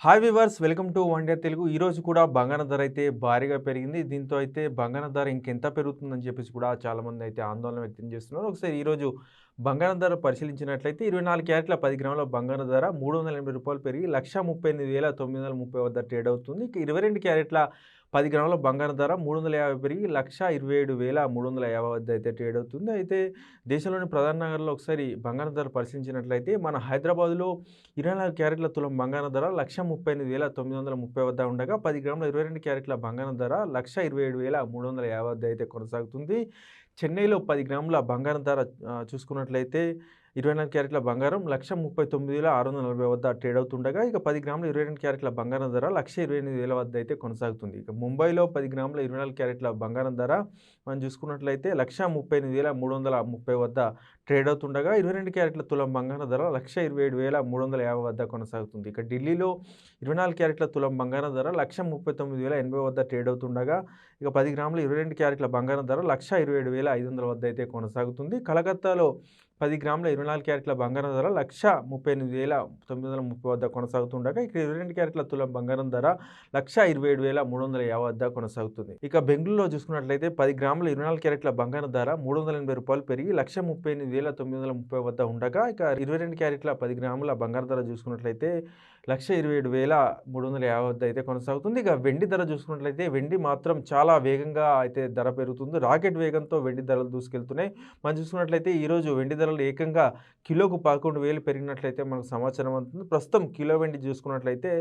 Hi viewers welcome to one day Telugu. ఈరోజు కూడా బంగారం ధర అయితే భారీగా పెరిగింది. దీంతో అయితే బంగారం ధర ఇంకెంత పెరుగుతుందని చెప్పేసి కూడా చాలామంది అయితే ఆందోళన వ్యక్తం చేస్తున్నారు. ఒకసారి ఈరోజు బంగారం ధర పరిశీలించినట్లయితే 24 క్యారెట్ల 10 గ్రాముల బంగారం ధర రూ. 380 పెరిగి 1,38,930 వద్ద ట్రేడ్ అవుతుంది. ఇక 22 క్యారెట్ల 10 గ్రాముల బంగారం ధర 350 పెరిగి 1,27,350 వద్ద అయితే ట్రేడ్ అవుతుంది. అయితే దేశంలోని ప్రధాన నగరాల్లో ఒకసారి బంగారం ధర పరిశీలించినట్లయితే మన హైదరాబాద్‌లో 24 క్యారెట్ల తులం బంగారం ధర 1,38,930 వద్ద ఉండగా 10 గ్రాముల 22 క్యారెట్ల బంగారం ధర 1,27,350 వద్ద అయితే కొనసాగుతుంది. చెన్నైలో 10 గ్రాముల బంగారం ధర చూసుకున్నట్లయితే 24 క్యారెట్ల బంగారం 1,39,640 వద్ద ట్రేడ్ అవుతుండగా ఇక 10 గ్రాముల 22 క్యారెట్ల బంగారం ధర 1,28,000 వద్ద అయితే కొనసాగుతుంది. ఇక ముంబైలో 10 గ్రాముల 24 క్యారెట్ల బంగారం ధర మనం చూసుకున్నట్లయితే 1,38,330 వద్ద ట్రేడ్ అవుతుండగా 22 క్యారెట్ల తులం బంగారం ధర 1,27,350 వద్ద కొనసాగుతుంది. ఇక ఢిల్లీలో 24 క్యారెట్ల తులం బంగారం ధర 1,39,080 వద్ద ట్రేడ్ అవుతుండగా ఇక 10 గ్రాముల 22 క్యారెట్ల బంగారం ధర 1,27,500 వద్ద అయితే కొనసాగుతుంది. కలకత్తాలో 10 గ్రాముల 24 క్యారెట్ల బంగారం ధర 1,38,930 వద్ద కొనసాగుతుండగా ఇక 22 క్యారెట్ల తులం బంగారం ధర 1,27,350 వద్ద కొనసాగుతుంది. ఇక బెంగుళూరులో చూసుకున్నట్లయితే 10 గ్రాముల 24 క్యారెట్ల బంగారం ధర రూ. 380 పెరిగి 1,38,930 వద్ద ఉండగా ఇక 22 క్యారెట్ల 10 గ్రాముల బంగారం ధర చూసుకున్నట్లయితే 1,27,350 వద్ద అయితే కొనసాగుతుంది. ఇక వెండి ధర చూసుకున్నట్లయితే వెండి మాత్రం చాలా వేగంగా అయితే ధర పెరుగుతుంది. రాకెట్ వేగంతో వెండి ధరలు దూసుకెళ్తున్నాయి. మనం చూసుకున్నట్లయితే ఈరోజు వెండి ధరలు ఏకంగా కిలోకు 11,000 పెరిగినట్లయితే మనకు సమాచారం అందుతుంది. ప్రస్తుతం కిలో వెండి చూసుకున్నట్లయితే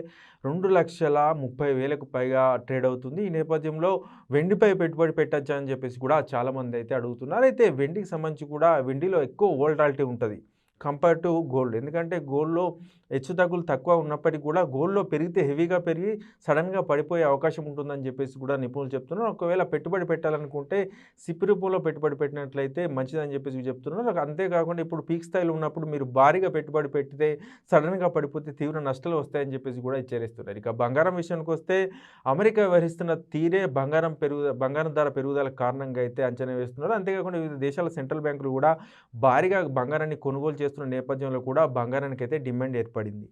2,30,000కు పైగా ట్రేడ్ అవుతుంది. ఈ నేపథ్యంలో వెండిపై పెట్టుబడి పెట్టచ్చా అని చెప్పేసి కూడా చాలామంది అయితే అడుగుతున్నారు. అయితే వెండికి సంబంధించి కూడా వెండిలో ఎక్కువ వోల్టాలిటీ ఉంటది కంపేర్ టు గోల్డ్. ఎందుకంటే గోల్డ్‌లో హెచ్చుతగ్గులు తక్కువ ఉన్నప్పటికీ కూడా గోల్డ్‌లో పెరిగితే హెవీగా పెరిగి సడెన్‌గా పడిపోయే అవకాశం ఉంటుందని చెప్పేసి కూడా నిపుణులు చెప్తున్నారు. ఒకవేళ పెట్టుబడి పెట్టాలనుకుంటే సిప్ రూపంలో పెట్టుబడి పెట్టినట్లయితే మంచిదని చెప్పేసి చెప్తున్నారు. అంతేకాకుండా ఇప్పుడు పీక్ స్థాయిలో ఉన్నప్పుడు మీరు భారీగా పెట్టుబడి పెడితే సడెన్‌గా పడిపోతే తీవ్ర నష్టాలు వస్తాయని చెప్పేసి కూడా హెచ్చరిస్తున్నారు. ఇక బంగారం విషయానికొస్తే అమెరికా వ్యవహరిస్తున్న తీరే బంగారం ధర పెరుగుదలకు కారణంగా అయితే అంచనా వేస్తున్నారు. అంతేకాకుండా వివిధ దేశాల సెంట్రల్ బ్యాంకులు కూడా భారీగా బంగారాన్ని కొనుగోలు చేస్తున్న నేపథ్యంలో కూడా బంగారానికైతే డిమాండ్ ఏర్పడింది.